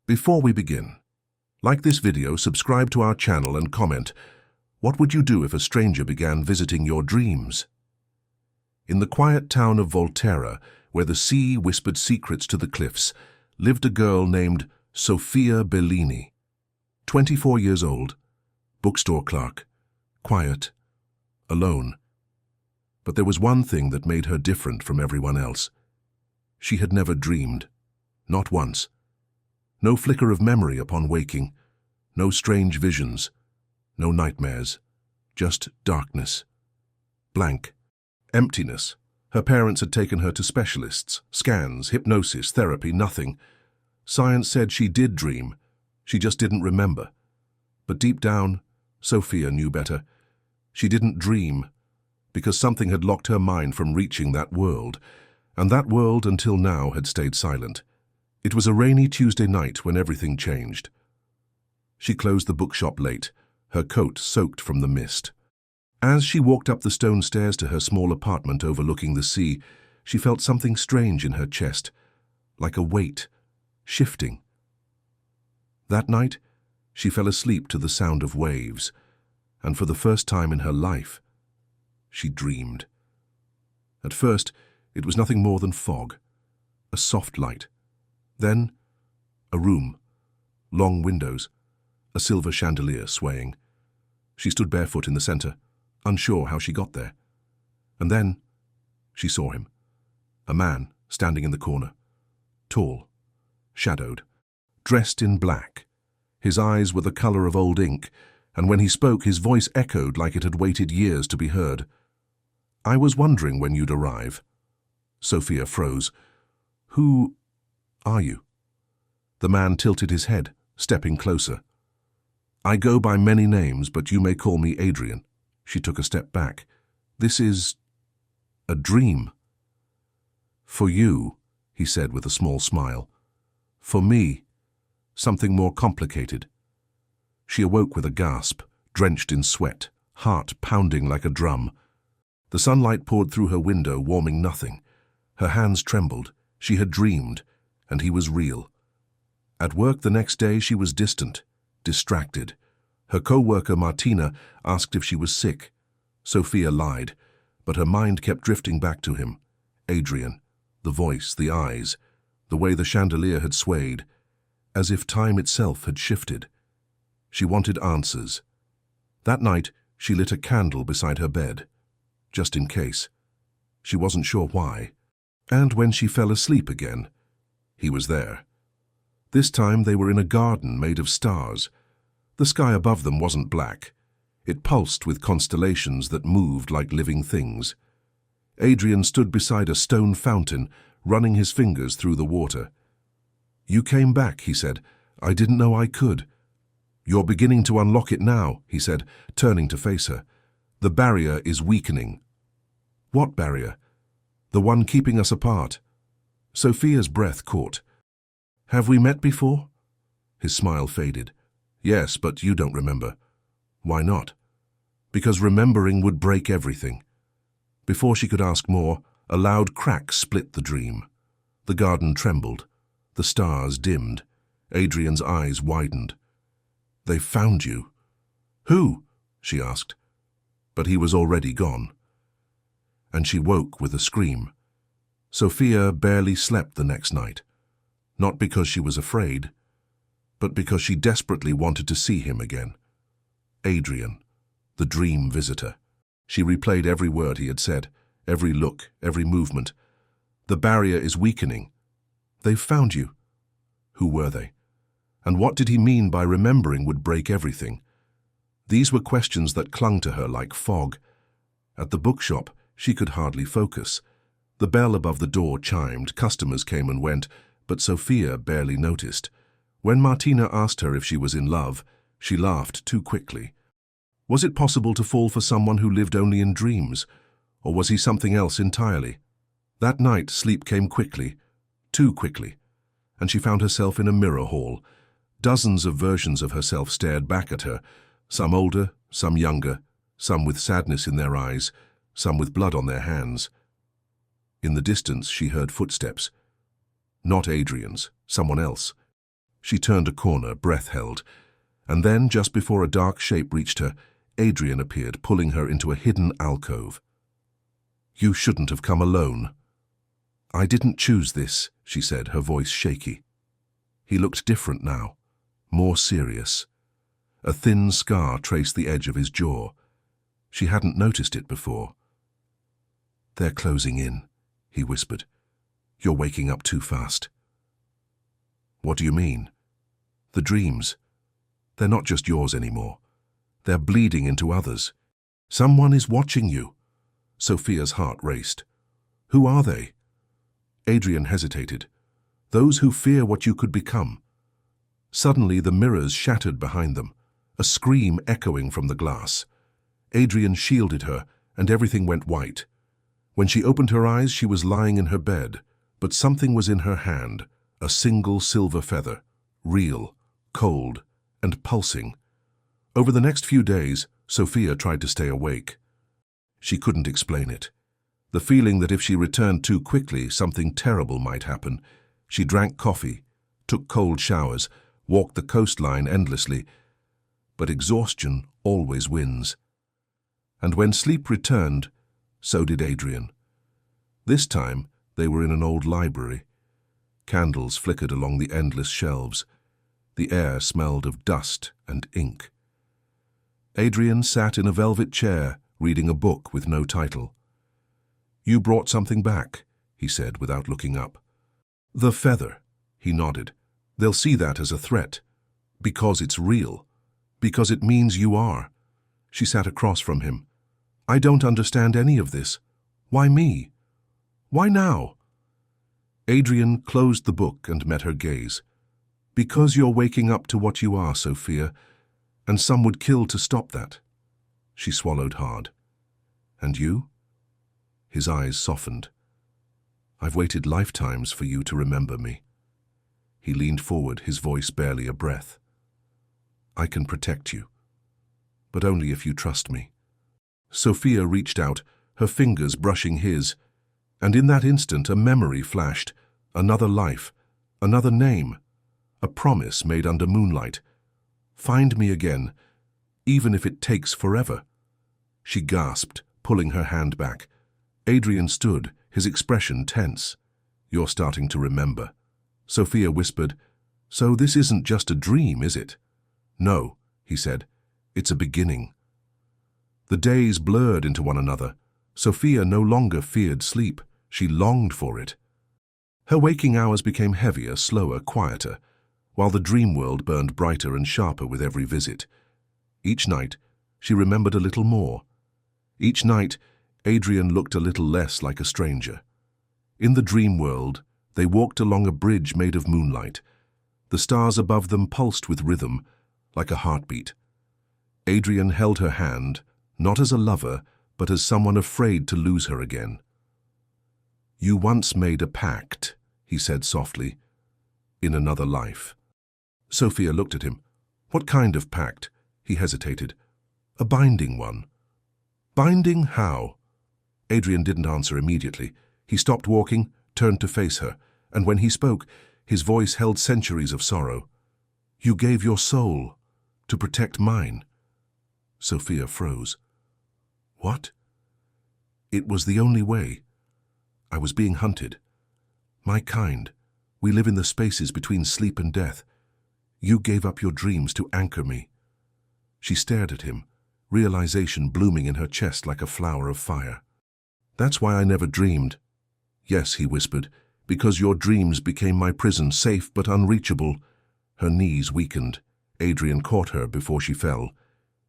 Before we begin, like this video, subscribe to our channel and comment, what would you do if a stranger began visiting your dreams? In the quiet town of Volterra, where the sea whispered secrets to the cliffs, lived a girl named Sofia Bellini. 24 years old, bookstore clerk, quiet, alone. But there was one thing that made her different from everyone else. She had never dreamed, not once. No flicker of memory upon waking, no strange visions, no nightmares, just darkness. Blank. Emptiness. Her parents had taken her to specialists, scans, hypnosis, therapy, nothing. Science said she did dream, she just didn't remember. But deep down, Sofia knew better. She didn't dream, because something had locked her mind from reaching that world, and that world until now had stayed silent. It was a rainy Tuesday night when everything changed. She closed the bookshop late, her coat soaked from the mist. As she walked up the stone stairs to her small apartment overlooking the sea, she felt something strange in her chest, like a weight, shifting. That night, she fell asleep to the sound of waves, and for the first time in her life, she dreamed. At first, it was nothing more than fog, a soft light. Then, a room, long windows, a silver chandelier swaying. She stood barefoot in the center, unsure how she got there. And then, she saw him, a man standing in the corner, tall, shadowed, dressed in black. His eyes were the color of old ink, and when he spoke, his voice echoed like it had waited years to be heard. "I was wondering when you'd arrive." Sofia froze. "Who are you?" The man tilted his head, stepping closer. "I go by many names, but you may call me Adrian." She took a step back. "This is a dream." "For you," he said with a small smile. "For me, something more complicated." She awoke with a gasp, drenched in sweat, heart pounding like a drum. The sunlight poured through her window, warming nothing. Her hands trembled. She had dreamed, and he was real. At work the next day she was distant, distracted. Her co-worker Martina asked if she was sick. Sofia lied, but her mind kept drifting back to him. Adrian, the voice, the eyes, the way the chandelier had swayed, as if time itself had shifted. She wanted answers. That night she lit a candle beside her bed, just in case. She wasn't sure why. And when she fell asleep again, he was there. This time they were in a garden made of stars. The sky above them wasn't black. It pulsed with constellations that moved like living things. Adrian stood beside a stone fountain, running his fingers through the water. "You came back," he said. "I didn't know I could." "You're beginning to unlock it now," he said, turning to face her. "The barrier is weakening." "What barrier?" "The one keeping us apart." Sofia's breath caught. "Have we met before?" His smile faded. "Yes, but you don't remember." "Why not?" "Because remembering would break everything." Before she could ask more, a loud crack split the dream. The garden trembled. The stars dimmed. Adrian's eyes widened. "They found you." "Who?" she asked. But he was already gone. And she woke with a scream. Sofia barely slept the next night. Not because she was afraid, but because she desperately wanted to see him again. Adrian, the dream visitor. She replayed every word he had said, every look, every movement. "The barrier is weakening." "They've found you." Who were they? And what did he mean by remembering would break everything? These were questions that clung to her like fog. At the bookshop, she could hardly focus. The bell above the door chimed, customers came and went, but Sofia barely noticed. When Martina asked her if she was in love, she laughed too quickly. Was it possible to fall for someone who lived only in dreams, or was he something else entirely? That night, sleep came quickly, too quickly, and she found herself in a mirror hall. Dozens of versions of herself stared back at her, some older, some younger, some with sadness in their eyes, some with blood on their hands. In the distance, she heard footsteps. Not Adrian's, someone else. She turned a corner, breath held, and then, just before a dark shape reached her, Adrian appeared, pulling her into a hidden alcove. "You shouldn't have come alone." "I didn't choose this," she said, her voice shaky. He looked different now, more serious. A thin scar traced the edge of his jaw. She hadn't noticed it before. "They're closing in," he whispered. "You're waking up too fast." "What do you mean?" "The dreams. They're not just yours anymore. They're bleeding into others. Someone is watching you." Sofia's heart raced. "Who are they?" Adrian hesitated. "Those who fear what you could become." Suddenly the mirrors shattered behind them, a scream echoing from the glass. Adrian shielded her, and everything went white. When she opened her eyes, she was lying in her bed, but something was in her hand, a single silver feather, real, cold, and pulsing. Over the next few days, Sofia tried to stay awake. She couldn't explain it. The feeling that if she returned too quickly, something terrible might happen. She drank coffee, took cold showers, walked the coastline endlessly. But exhaustion always wins. And when sleep returned, so did Adrian. This time, they were in an old library. Candles flickered along the endless shelves. The air smelled of dust and ink. Adrian sat in a velvet chair, reading a book with no title. "You brought something back," he said without looking up. "The feather," he nodded. "They'll see that as a threat. Because it's real. Because it means you are." She sat across from him. "I don't understand any of this. Why me? Why now?" Adrian closed the book and met her gaze. "Because you're waking up to what you are, Sofia, and some would kill to stop that." She swallowed hard. "And you?" His eyes softened. "I've waited lifetimes for you to remember me." He leaned forward, his voice barely a breath. "I can protect you, but only if you trust me." Sofia reached out, her fingers brushing his, and in that instant a memory flashed, another life, another name, a promise made under moonlight. "Find me again, even if it takes forever." She gasped, pulling her hand back. Adrian stood, his expression tense. "You're starting to remember." Sofia whispered, "So this isn't just a dream, is it?" "No," he said. "It's a beginning." The days blurred into one another. Sofia no longer feared sleep. She longed for it. Her waking hours became heavier, slower, quieter, while the dream world burned brighter and sharper with every visit. Each night, she remembered a little more. Each night, Adrian looked a little less like a stranger. In the dream world, they walked along a bridge made of moonlight. The stars above them pulsed with rhythm, like a heartbeat. Adrian held her hand, not as a lover, but as someone afraid to lose her again. "You once made a pact," he said softly, "in another life." Sofia looked at him. "What kind of pact?" He hesitated. "A binding one." "Binding how?" Adrian didn't answer immediately. He stopped walking, turned to face her, and when he spoke, his voice held centuries of sorrow. "You gave your soul to protect mine." Sofia froze. "What?" "It was the only way. I was being hunted. My kind. We live in the spaces between sleep and death. You gave up your dreams to anchor me." She stared at him, realization blooming in her chest like a flower of fire. "That's why I never dreamed." "Yes," he whispered, "because your dreams became my prison, safe but unreachable." Her knees weakened. Adrian caught her before she fell.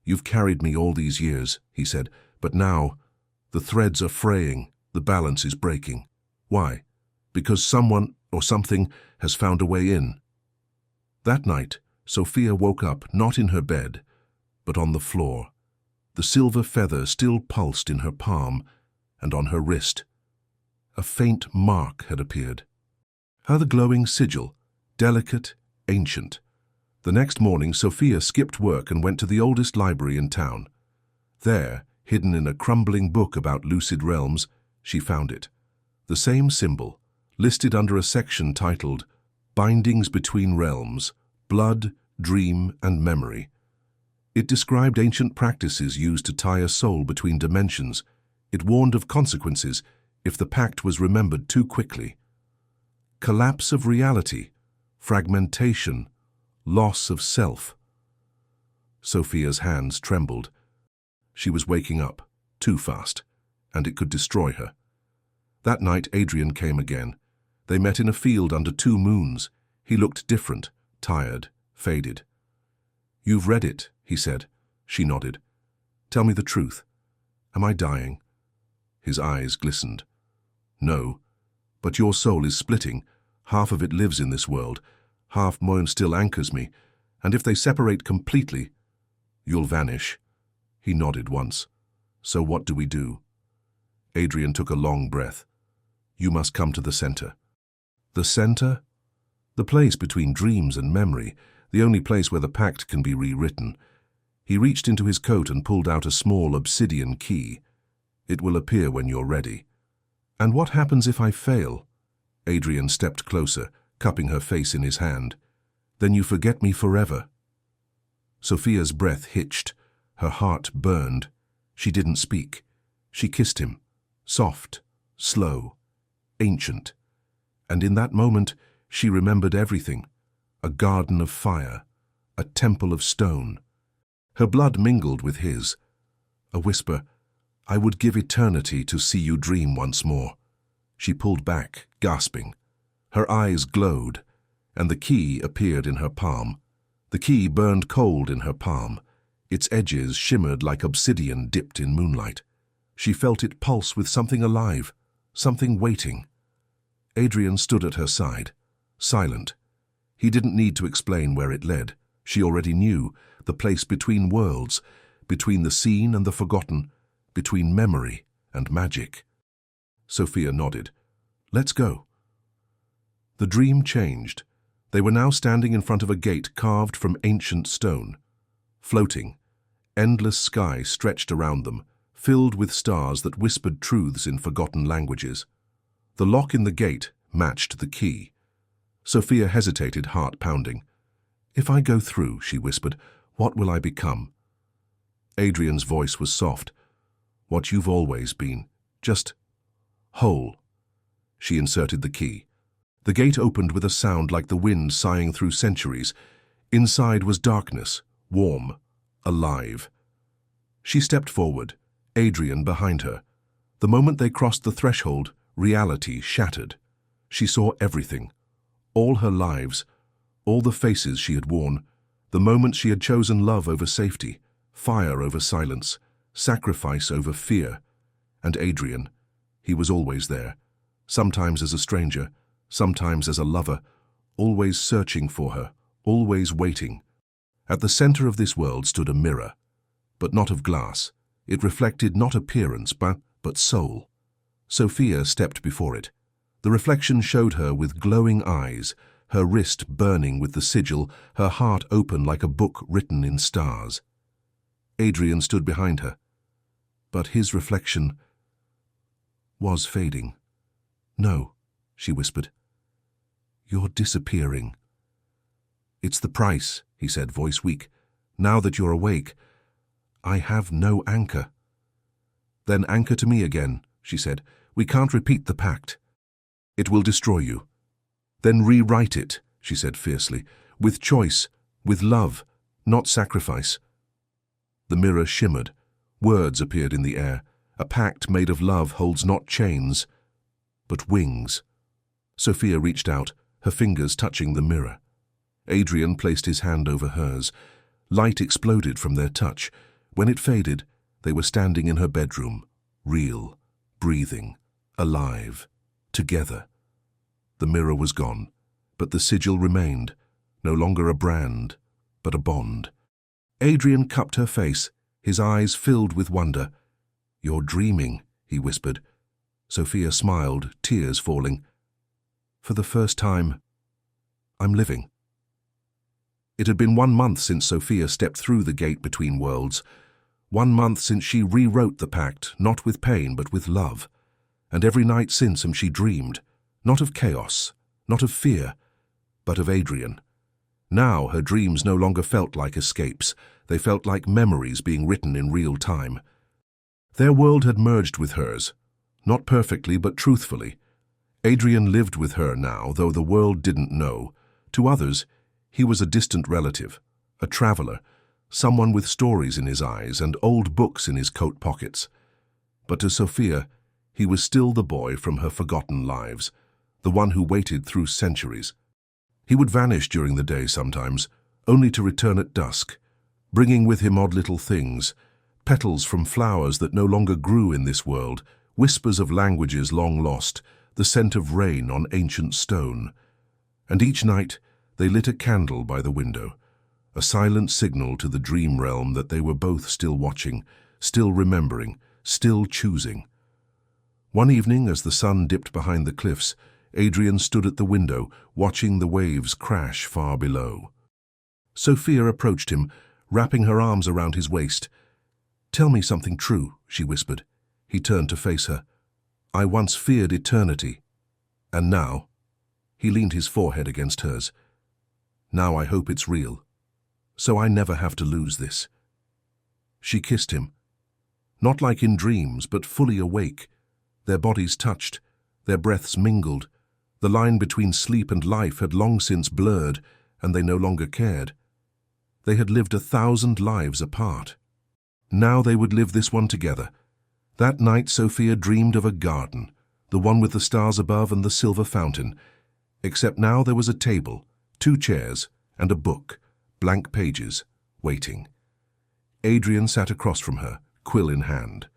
"You've carried me all these years," he said, "but now the threads are fraying, the balance is breaking." "Why?" "Because someone or something has found a way in." That night, Sofia woke up not in her bed, but on the floor. The silver feather still pulsed in her palm and on her wrist. A faint mark had appeared. The glowing sigil, delicate, ancient. The next morning, Sofia skipped work and went to the oldest library in town. There, hidden in a crumbling book about lucid realms, she found it. The same symbol, listed under a section titled Bindings Between Realms, Blood, Dream, and Memory. It described ancient practices used to tie a soul between dimensions. It warned of consequences if the pact was remembered too quickly. Collapse of reality, fragmentation, loss of self. Sofia's hands trembled. She was waking up, too fast, and it could destroy her. That night Adrian came again. They met in a field under 2 moons. He looked different, tired, faded. "You've read it," he said. She nodded. "Tell me the truth. Am I dying?" His eyes glistened. "No, but your soul is splitting. Half of it lives in this world. Half mine still anchors me, and if they separate completely, you'll vanish." He nodded once. "So what do we do?" Adrian took a long breath. "You must come to the center." The center? The place between dreams and memory, the only place where the pact can be rewritten. He reached into his coat and pulled out a small obsidian key. "It will appear when you're ready." "And what happens if I fail?" Adrian stepped closer, cupping her face in his hand. "Then you forget me forever." Sofia's breath hitched. Her heart burned. She didn't speak. She kissed him, soft, slow, ancient. And in that moment, she remembered everything. A garden of fire, a temple of stone. Her blood mingled with his. A whisper, "I would give eternity to see you dream once more." She pulled back, gasping. Her eyes glowed, and the key appeared in her palm. The key burned cold in her palm. Its edges shimmered like obsidian dipped in moonlight. She felt it pulse with something alive, something waiting. Adrian stood at her side, silent. He didn't need to explain where it led. She already knew, the place between worlds, between the seen and the forgotten, between memory and magic. Sofia nodded. "Let's go." The dream changed. They were now standing in front of a gate carved from ancient stone. Floating, endless sky stretched around them, filled with stars that whispered truths in forgotten languages. The lock in the gate matched the key. Sofia hesitated, heart pounding. "If I go through," she whispered, "what will I become?" Adrian's voice was soft. "What you've always been, just whole." She inserted the key. The gate opened with a sound like the wind sighing through centuries. Inside was darkness, warm, alive. She stepped forward, Adrian behind her. The moment they crossed the threshold, reality shattered. She saw everything, all her lives, all the faces she had worn, the moment she had chosen love over safety, fire over silence, sacrifice over fear. And Adrian, he was always there, sometimes as a stranger, sometimes as a lover, always searching for her, always waiting. At the center of this world stood a mirror, but not of glass. It reflected not appearance, but soul. Sofia stepped before it. The reflection showed her with glowing eyes, her wrist burning with the sigil, her heart open like a book written in stars. Adrian stood behind her, but his reflection was fading. "No," she whispered. "You're disappearing." "It's the price," he said, voice weak. "Now that you're awake, I have no anchor." "Then anchor to me again," she said. "We can't repeat the pact. It will destroy you." "Then rewrite it," she said fiercely, "with choice, with love, not sacrifice." The mirror shimmered. Words appeared in the air. "A pact made of love holds not chains, but wings." Sofia reached out, her fingers touching the mirror. Adrian placed his hand over hers. Light exploded from their touch. When it faded, they were standing in her bedroom, real, breathing, alive, together. The mirror was gone, but the sigil remained, no longer a brand, but a bond. Adrian cupped her face, his eyes filled with wonder. "You're dreaming," he whispered. Sofia smiled, tears falling. "For the first time, I'm living." It had been 1 month since Sofia stepped through the gate between worlds. 1 month since she rewrote the pact, not with pain, but with love. And every night since she dreamed, not of chaos, not of fear, but of Adrian. Now her dreams no longer felt like escapes. They felt like memories being written in real time. Their world had merged with hers, not perfectly but truthfully. Adrian lived with her now, though the world didn't know. To others, he was a distant relative, a traveler, someone with stories in his eyes and old books in his coat pockets. But to Sofia, he was still the boy from her forgotten lives, the one who waited through centuries. He would vanish during the day sometimes, only to return at dusk, bringing with him odd little things, petals from flowers that no longer grew in this world, whispers of languages long lost, the scent of rain on ancient stone. And each night they lit a candle by the window, a silent signal to the dream realm that they were both still watching, still remembering, still choosing. One evening, as the sun dipped behind the cliffs, Adrian stood at the window, watching the waves crash far below. Sofia approached him, wrapping her arms around his waist. "Tell me something true," she whispered. He turned to face her. "I once feared eternity. And now?" He leaned his forehead against hers. "Now I hope it's real. So I never have to lose this." She kissed him. Not like in dreams, but fully awake. Their bodies touched, their breaths mingled. The line between sleep and life had long since blurred, and they no longer cared. They had lived 1,000 lives apart. Now they would live this one together. That night Sofia dreamed of a garden, the one with the stars above and the silver fountain. Except now there was a table, 2 chairs, and a book, blank pages, waiting. Adrian sat across from her, quill in hand.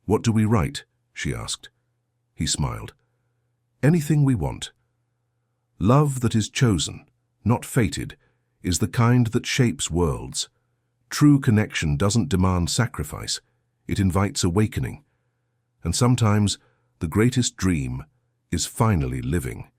"What do we write?" she asked. He smiled. "Anything we want. Love that is chosen, not fated, is the kind that shapes worlds. True connection doesn't demand sacrifice. It invites awakening. And sometimes the greatest dream is finally living."